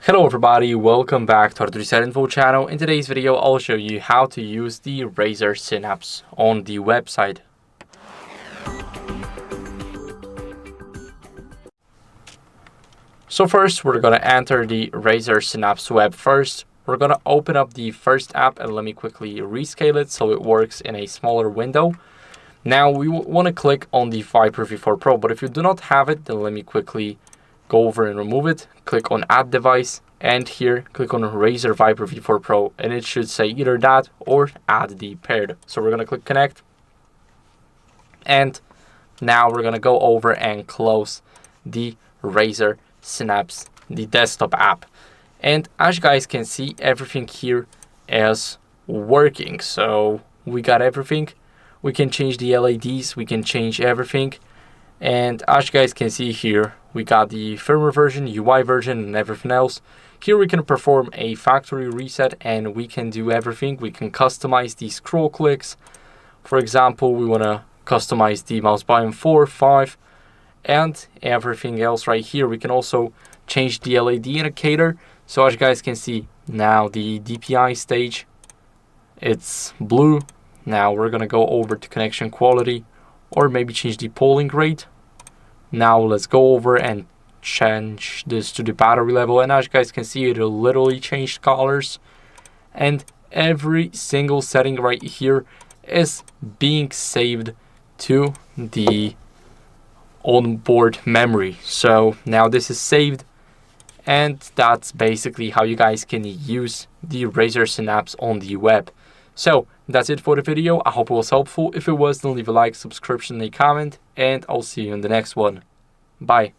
Hello everybody, welcome back to HardReset.Info channel. In today's video, I'll show you how to use the Razer Synapse on the website. So first, we're going to enter the Razer Synapse web first. We're going to open up the first app and let me quickly rescale it so it works in a smaller window. Now we want to click on the Viper V4 Pro, but if you do not have it, then let me quickly go over and remove it. Click on Add Device, and here click on Razer Viper V4 Pro, and it should say either that or add the paired. So we're going to click Connect, and now we're going to go over and close the Razer Synapse, the desktop app. And as you guys can see, everything here is working. So we got everything. We can change the LEDs, we can change everything. And as you guys can see here, we got the firmware version, UI version, and everything else. Here we can perform a factory reset and we can do everything. We can customize the scroll clicks. For example, we want to customize the mouse button 4, 5, and everything else right here. We can also change the LED indicator. So as you guys can see, now the DPI stage, it's blue. Now we're going to go over to connection quality, or maybe change the polling rate. Now let's go over and change this to the battery level, and as you guys can see, it literally changed colors, and every single setting right here is being saved to the onboard memory. So now this is saved, and that's basically how you guys can use the Razer Synapse on the web. So that's it for the video. I hope it was helpful. If it was, then leave a like, subscription, and a comment, and I'll see you in the next one. Bye.